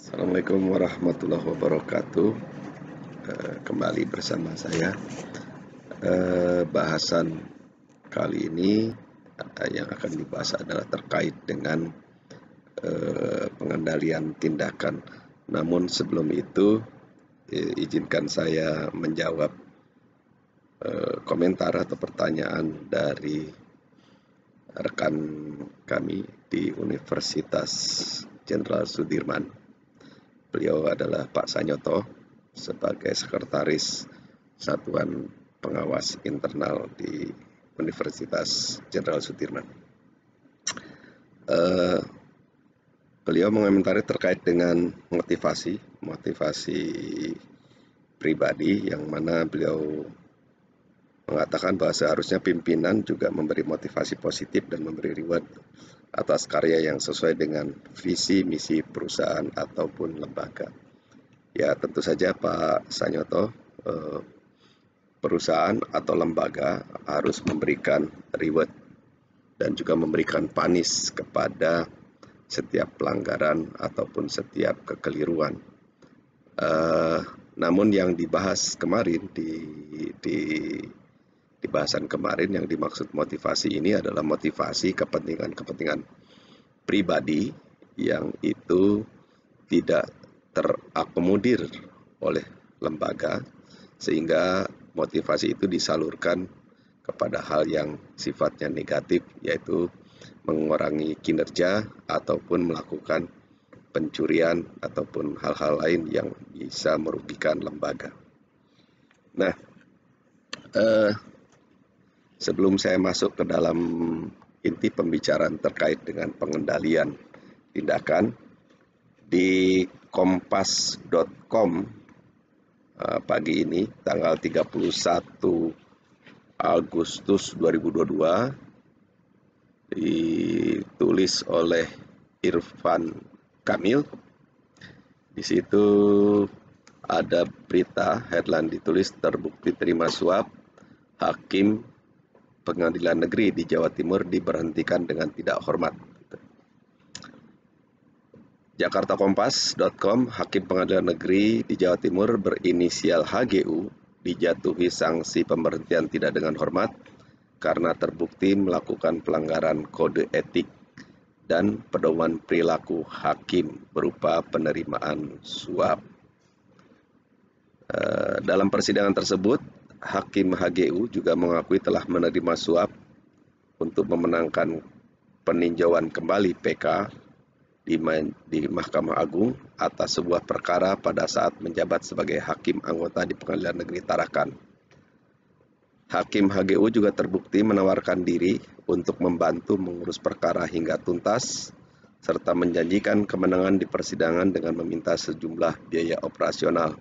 Assalamualaikum warahmatullahi wabarakatuh. Kembali bersama saya. Bahasan kali ini yang akan dibahas adalah terkait dengan pengendalian tindakan. Namun sebelum itu, izinkan saya menjawab komentar atau pertanyaan dari rekan kami di Universitas Jenderal Sudirman. Beliau adalah Pak Sanyoto sebagai Sekretaris Satuan Pengawas Internal di Universitas Jenderal Sudirman. Beliau mengomentari terkait dengan motivasi pribadi, yang mana beliau mengatakan bahwa seharusnya pimpinan juga memberi motivasi positif dan memberi reward atas karya yang sesuai dengan visi misi perusahaan ataupun lembaga. Ya, tentu saja Pak Sanyoto, perusahaan atau lembaga harus memberikan reward dan juga memberikan panis kepada setiap pelanggaran ataupun setiap kekeliruan. Namun yang dibahas kemarin di bahasan kemarin, yang dimaksud motivasi ini adalah motivasi kepentingan pribadi yang itu tidak terakomodir oleh lembaga, sehingga motivasi itu disalurkan kepada hal yang sifatnya negatif, yaitu mengurangi kinerja ataupun melakukan pencurian ataupun hal-hal lain yang bisa merugikan lembaga. Nah, sebelum saya masuk ke dalam inti pembicaraan terkait dengan pengendalian tindakan, di kompas.com pagi ini tanggal 31 Agustus 2022 ditulis oleh Irfan Kamil. Di situ ada berita headline ditulis terbukti terima suap, Hakim Pengadilan Negeri di Jawa Timur diberhentikan dengan tidak hormat. Jakartakompas.com, Hakim Pengadilan Negeri di Jawa Timur berinisial HGU dijatuhi sanksi pemberhentian tidak dengan hormat karena terbukti melakukan pelanggaran kode etik dan pedoman perilaku hakim berupa penerimaan suap. Dalam persidangan tersebut, Hakim HGU juga mengakui telah menerima suap untuk memenangkan peninjauan kembali PK di Mahkamah Agung atas sebuah perkara pada saat menjabat sebagai hakim anggota di Pengadilan Negeri Tarakan. Hakim HGU juga terbukti menawarkan diri untuk membantu mengurus perkara hingga tuntas, serta menjanjikan kemenangan di persidangan dengan meminta sejumlah biaya operasional.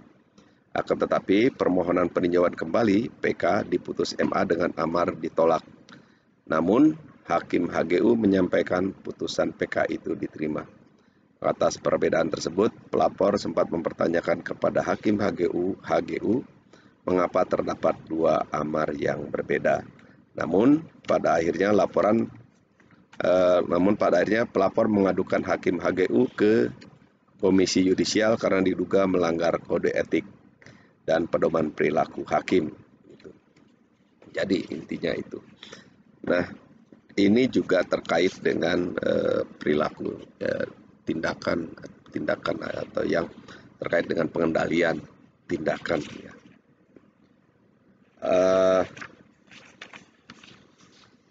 Akan tetapi, permohonan peninjauan kembali PK diputus MA dengan amar ditolak. Namun, Hakim HGU menyampaikan putusan PK itu diterima. Atas perbedaan tersebut, pelapor sempat mempertanyakan kepada Hakim HGU mengapa terdapat dua amar yang berbeda. Namun pada akhirnya pelapor mengadukan Hakim HGU ke Komisi Yudisial karena diduga melanggar kode etik dan pedoman perilaku hakim. Jadi intinya itu. Nah, ini juga terkait dengan perilaku tindakan atau yang terkait dengan pengendalian tindakan.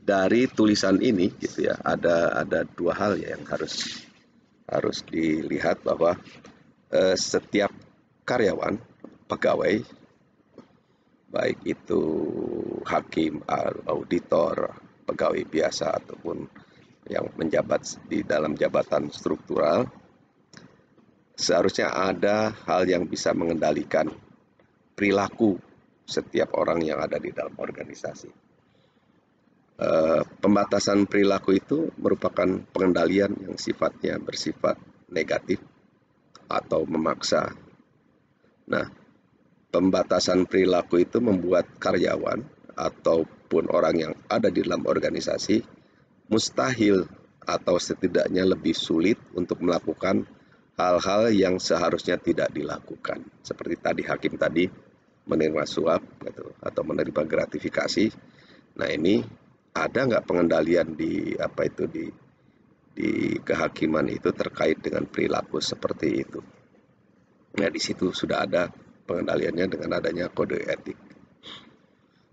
Dari tulisan ini gitu ya, ada dua hal ya yang harus dilihat, bahwa setiap karyawan, pegawai, baik itu hakim, auditor, pegawai biasa ataupun yang menjabat di dalam jabatan struktural, seharusnya ada hal yang bisa mengendalikan perilaku setiap orang yang ada di dalam organisasi. Pembatasan perilaku itu merupakan pengendalian yang sifatnya bersifat negatif atau memaksa. Nah, pembatasan perilaku itu membuat karyawan ataupun orang yang ada di dalam organisasi mustahil atau setidaknya lebih sulit untuk melakukan hal-hal yang seharusnya tidak dilakukan. Seperti tadi hakim tadi menerima suap gitu, atau menerima gratifikasi. Nah, ini ada nggak pengendalian di di kehakiman itu terkait dengan perilaku seperti itu? Nah, di situ sudah ada pengendaliannya dengan adanya kode etik.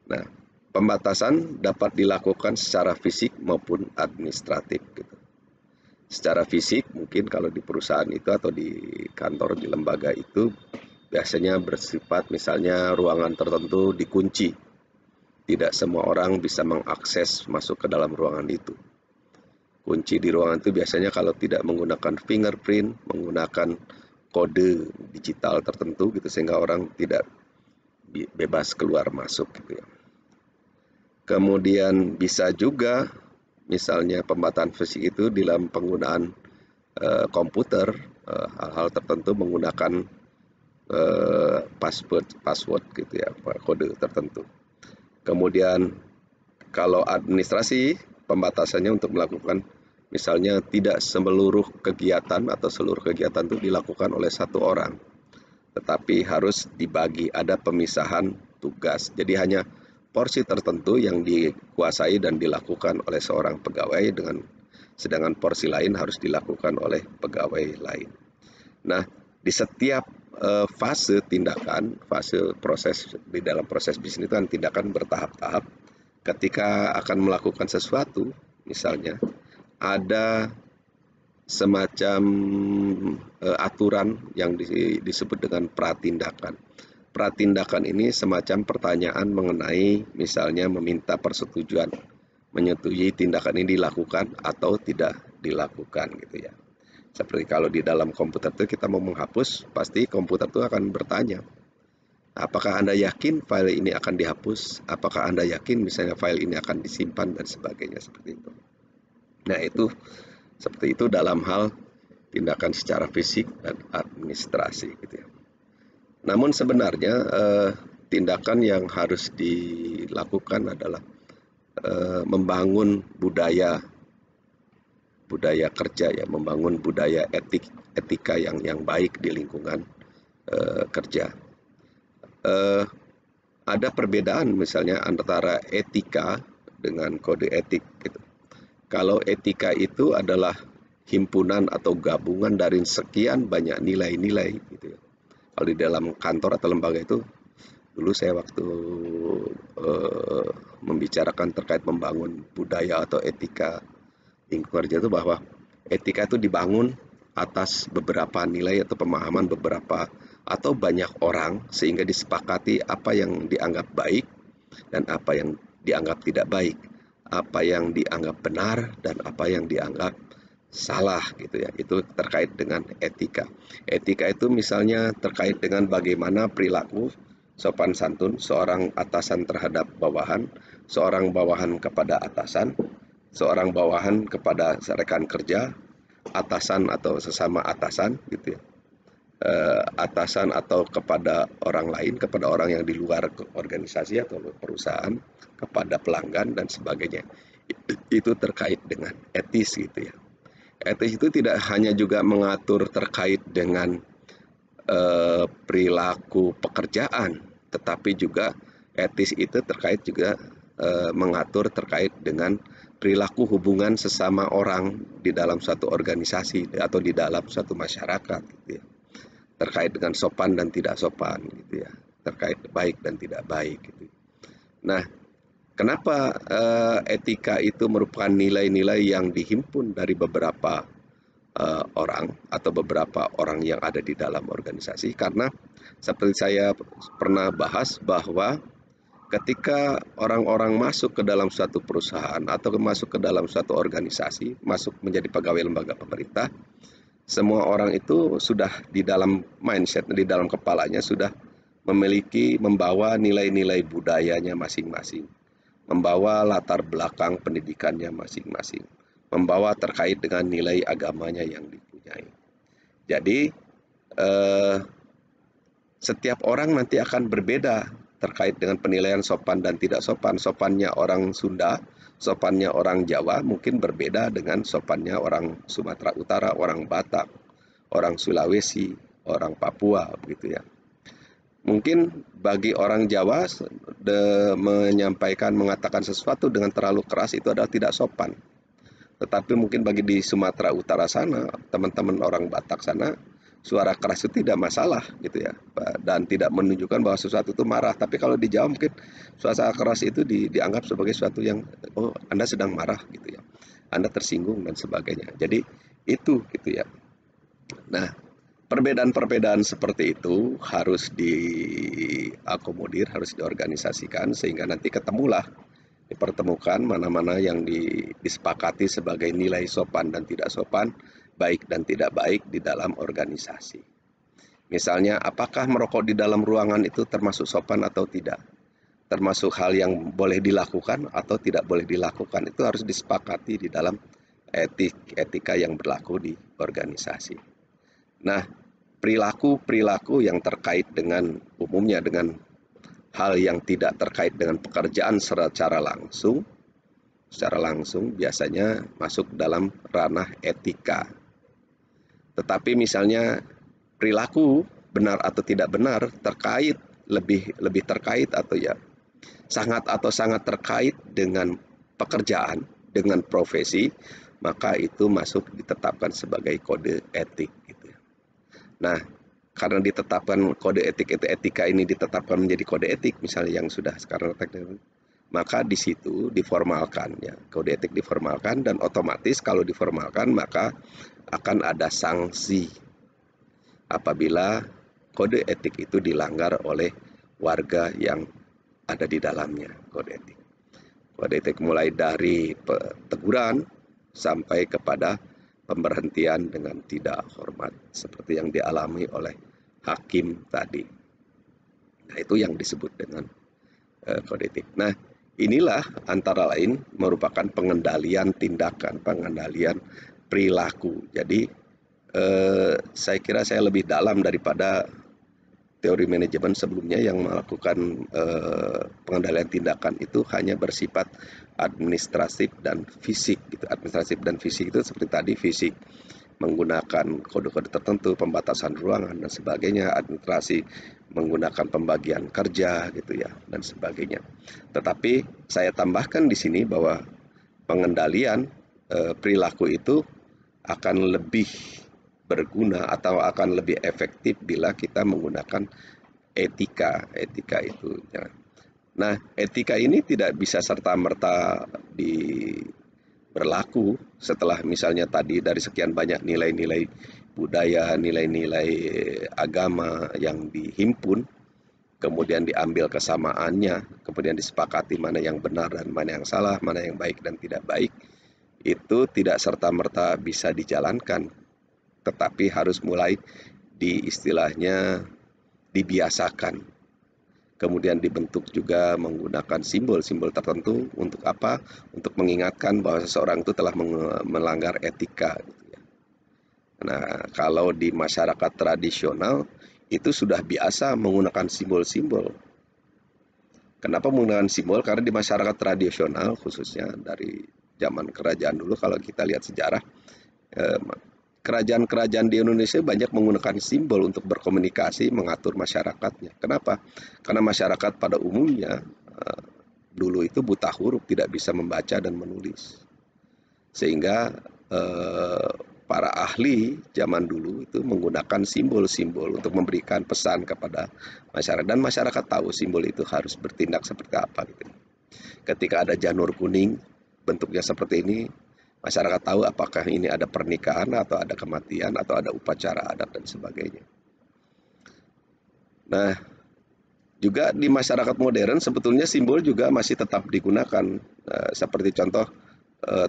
Nah, pembatasan dapat dilakukan secara fisik maupun administratif gitu. Secara fisik mungkin kalau di perusahaan itu atau di kantor, di lembaga itu biasanya bersifat misalnya ruangan tertentu dikunci. Tidak semua orang bisa mengakses masuk ke dalam ruangan itu. Kunci di ruangan itu biasanya kalau tidak menggunakan fingerprint, menggunakan kode digital tertentu gitu sehingga orang tidak bebas keluar masuk gitu ya. Kemudian bisa juga misalnya pembatasan fisik itu dalam penggunaan komputer, hal-hal tertentu menggunakan password gitu ya, kode tertentu. Kemudian kalau administrasi, pembatasannya untuk melakukan misalnya tidak seluruh kegiatan atau seluruh kegiatan itu dilakukan oleh satu orang, tetapi harus dibagi, ada pemisahan tugas. Jadi hanya porsi tertentu yang dikuasai dan dilakukan oleh seorang pegawai sedangkan porsi lain harus dilakukan oleh pegawai lain. Nah, di setiap fase tindakan, fase proses di dalam proses bisnis itu kan tindakan bertahap-tahap. Ketika akan melakukan sesuatu, misalnya ada semacam aturan yang disebut dengan pratindakan. Pratindakan ini semacam pertanyaan mengenai misalnya meminta persetujuan, menyetujui tindakan ini dilakukan atau tidak dilakukan gitu ya. Seperti kalau di dalam komputer itu kita mau menghapus, pasti komputer itu akan bertanya, apakah Anda yakin file ini akan dihapus? Apakah Anda yakin misalnya file ini akan disimpan dan sebagainya seperti itu. Nah, itu seperti itu dalam hal tindakan secara fisik dan administrasi gitu ya. Namun sebenarnya tindakan yang harus dilakukan adalah membangun budaya kerja ya, membangun budaya etika yang baik di lingkungan kerja. Ada perbedaan misalnya antara etika dengan kode etik gitu. Kalau etika itu adalah himpunan atau gabungan dari sekian banyak nilai-nilai gitu ya. Kalau di dalam kantor atau lembaga itu, dulu saya waktu membicarakan terkait membangun budaya atau etika lingkungan kerja itu bahwa etika itu dibangun atas beberapa nilai atau pemahaman beberapa atau banyak orang sehingga disepakati apa yang dianggap baik dan apa yang dianggap tidak baik, apa yang dianggap benar dan apa yang dianggap salah gitu ya. Itu terkait dengan etika. Etika itu misalnya terkait dengan bagaimana perilaku sopan santun seorang atasan terhadap bawahan, seorang bawahan kepada atasan, seorang bawahan kepada rekan kerja, atasan atau sesama atasan gitu ya. Atasan atau kepada orang lain, kepada orang yang di luar organisasi atau perusahaan, kepada pelanggan dan sebagainya. Itu terkait dengan etis gitu ya. Etis itu tidak hanya juga mengatur terkait dengan perilaku pekerjaan, tetapi juga etis itu terkait juga mengatur terkait dengan perilaku hubungan sesama orang di dalam suatu organisasi atau di dalam suatu masyarakat gitu ya. Terkait dengan sopan dan tidak sopan gitu ya, terkait baik dan tidak baik gitu. Nah, kenapa etika itu merupakan nilai-nilai yang dihimpun dari beberapa orang atau beberapa orang yang ada di dalam organisasi? Karena seperti saya pernah bahas bahwa ketika orang-orang masuk ke dalam suatu perusahaan atau masuk ke dalam suatu organisasi, masuk menjadi pegawai lembaga pemerintah, semua orang itu sudah di dalam mindset, di dalam kepalanya sudah membawa nilai-nilai budayanya masing-masing, membawa latar belakang pendidikannya masing-masing, membawa terkait dengan nilai agamanya yang dipunyai. Jadi setiap orang nanti akan berbeda terkait dengan penilaian sopan dan tidak sopan. Sopannya orang Sunda, sopannya orang Jawa mungkin berbeda dengan sopannya orang Sumatera Utara, orang Batak, orang Sulawesi, orang Papua, begitu ya. Mungkin bagi orang Jawa mengatakan sesuatu dengan terlalu keras itu adalah tidak sopan. Tetapi mungkin bagi di Sumatera Utara sana, teman-teman orang Batak sana, suara keras itu tidak masalah gitu ya, dan tidak menunjukkan bahwa sesuatu itu marah. Tapi kalau di Jawa mungkin suara keras itu dianggap sebagai sesuatu yang, oh Anda sedang marah gitu ya, Anda tersinggung dan sebagainya. Jadi itu gitu ya. Nah, perbedaan-perbedaan seperti itu harus diakomodir, harus diorganisasikan sehingga nanti dipertemukan mana-mana yang disepakati sebagai nilai sopan dan tidak sopan, baik dan tidak baik di dalam organisasi. Misalnya, apakah merokok di dalam ruangan itu termasuk sopan atau tidak? Termasuk hal yang boleh dilakukan atau tidak boleh dilakukan. Itu harus disepakati di dalam etika yang berlaku di organisasi. Nah, perilaku-perilaku yang terkait dengan umumnya dengan hal yang tidak terkait dengan pekerjaan secara langsung biasanya masuk dalam ranah etika. Tetapi misalnya perilaku benar atau tidak benar lebih terkait atau ya sangat terkait dengan pekerjaan, dengan profesi, maka itu masuk ditetapkan sebagai kode etik gitu. Nah, karena ditetapkan kode etik etika ini ditetapkan menjadi kode etik misalnya yang sudah sekarang maka di situ diformalkan ya, kode etik diformalkan dan otomatis kalau diformalkan maka akan ada sanksi apabila kode etik itu dilanggar oleh warga yang ada di dalamnya kode etik. Kode etik mulai dari teguran sampai kepada pemberhentian dengan tidak hormat seperti yang dialami oleh hakim tadi. Nah, itu yang disebut dengan kode etik. Nah, inilah antara lain merupakan pengendalian tindakan, pengendalian perilaku. Jadi saya kira saya lebih dalam daripada teori manajemen sebelumnya yang melakukan pengendalian tindakan itu hanya bersifat administratif dan fisik gitu. Administratif dan fisik itu seperti tadi, fisik menggunakan kode-kode tertentu, pembatasan ruangan dan sebagainya, administrasi menggunakan pembagian kerja gitu ya dan sebagainya. Tetapi saya tambahkan di sini bahwa pengendalian perilaku itu akan lebih berguna atau akan lebih efektif bila kita menggunakan etika itu ya. Nah, etika ini tidak bisa serta-merta berlaku setelah misalnya tadi dari sekian banyak nilai-nilai budaya, nilai-nilai agama yang dihimpun, kemudian diambil kesamaannya, kemudian disepakati mana yang benar dan mana yang salah, mana yang baik dan tidak baik, itu tidak serta-merta bisa dijalankan, tetapi harus mulai istilahnya dibiasakan. Kemudian dibentuk juga menggunakan simbol-simbol tertentu untuk apa? Untuk mengingatkan bahwa seseorang itu telah melanggar etika. Nah, kalau di masyarakat tradisional itu sudah biasa menggunakan simbol-simbol. Kenapa menggunakan simbol? Karena di masyarakat tradisional khususnya dari zaman kerajaan dulu kalau kita lihat sejarah, kerajaan-kerajaan di Indonesia banyak menggunakan simbol untuk berkomunikasi, mengatur masyarakatnya. Kenapa? Karena masyarakat pada umumnya dulu itu buta huruf, tidak bisa membaca dan menulis. Sehingga para ahli zaman dulu itu menggunakan simbol-simbol untuk memberikan pesan kepada masyarakat. Dan masyarakat tahu simbol itu harus bertindak seperti apa. Gitu. Ketika ada janur kuning, bentuknya seperti ini, masyarakat tahu apakah ini ada pernikahan atau ada kematian atau ada upacara adat dan sebagainya. Nah, juga di masyarakat modern sebetulnya simbol juga masih tetap digunakan. Seperti contoh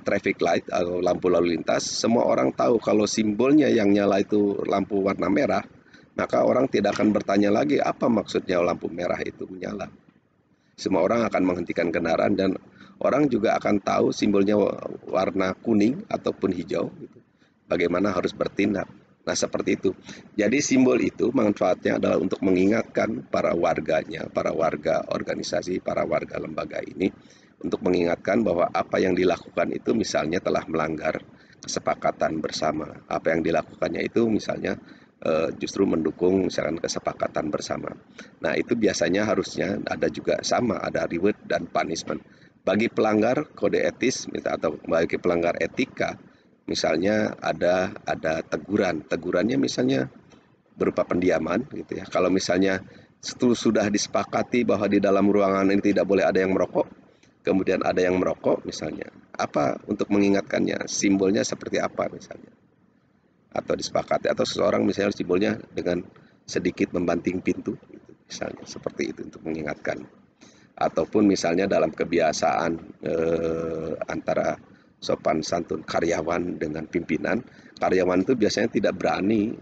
traffic light atau lampu lalu lintas, semua orang tahu kalau simbolnya yang nyala itu lampu warna merah, maka orang tidak akan bertanya lagi apa maksudnya lampu merah itu menyala. Semua orang akan menghentikan kendaraan dan orang juga akan tahu simbolnya warna kuning ataupun hijau, gitu. Bagaimana harus bertindak. Nah, seperti itu. Jadi simbol itu manfaatnya adalah untuk mengingatkan para warganya, para warga organisasi, para warga lembaga ini, untuk mengingatkan bahwa apa yang dilakukan itu misalnya telah melanggar kesepakatan bersama. Apa yang dilakukannya itu misalnya justru mendukung misalkan kesepakatan bersama. Nah, itu biasanya harusnya ada juga sama, ada reward dan punishment. Bagi pelanggar kode etis atau bagi pelanggar etika, misalnya ada teguran. Tegurannya misalnya berupa pendiaman gitu ya. Kalau misalnya sudah disepakati bahwa di dalam ruangan ini tidak boleh ada yang merokok, kemudian ada yang merokok misalnya, apa untuk mengingatkannya, simbolnya seperti apa misalnya, atau disepakati, atau seseorang misalnya simbolnya dengan sedikit membanting pintu gitu, misalnya seperti itu untuk mengingatkan. Ataupun misalnya dalam kebiasaan antara sopan santun karyawan dengan pimpinan, karyawan itu biasanya tidak berani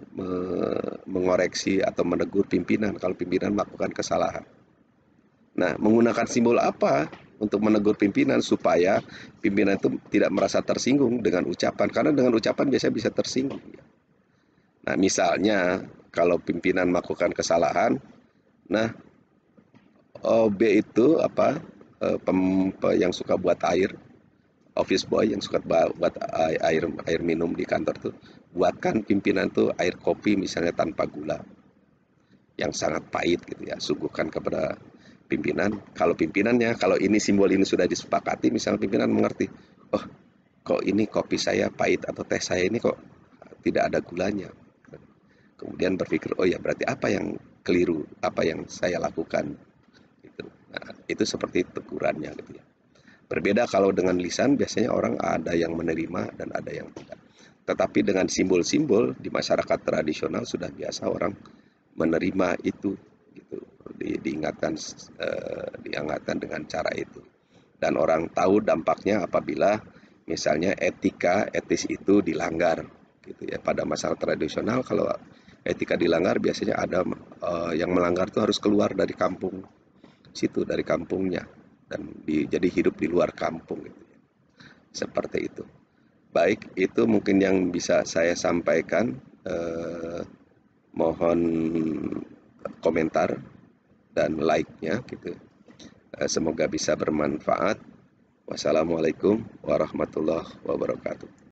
mengoreksi atau menegur pimpinan kalau pimpinan melakukan kesalahan. Nah, menggunakan simbol apa untuk menegur pimpinan supaya pimpinan itu tidak merasa tersinggung dengan ucapan, karena dengan ucapan biasanya bisa tersinggung. Nah, misalnya kalau pimpinan melakukan kesalahan, nah B itu apa, yang suka buat air, office boy yang suka buat air minum di kantor tuh, buatkan pimpinan tuh air kopi misalnya tanpa gula, yang sangat pahit gitu ya, suguhkan kepada pimpinan. Kalau pimpinannya, kalau ini simbol ini sudah disepakati, misalnya pimpinan mengerti, oh kok ini kopi saya pahit atau teh saya ini kok tidak ada gulanya. Kemudian berpikir, oh ya berarti apa yang keliru, apa yang saya lakukan. Gitu. Nah, itu seperti tegurannya gitu ya. Berbeda kalau dengan lisan, biasanya orang ada yang menerima dan ada yang tidak. Tetapi dengan simbol-simbol di masyarakat tradisional sudah biasa orang menerima itu, gitu. Diingatkan dengan cara itu. Dan orang tahu dampaknya apabila misalnya etis itu dilanggar, gitu ya. Pada masyarakat tradisional kalau etika dilanggar biasanya ada yang melanggar itu harus keluar dari kampung situ, dari kampungnya, dan jadi hidup di luar kampung gitu. Seperti itu. Baik, itu mungkin yang bisa saya sampaikan. Mohon komentar dan like-nya gitu. Semoga bisa bermanfaat. Wassalamualaikum warahmatullahi wabarakatuh.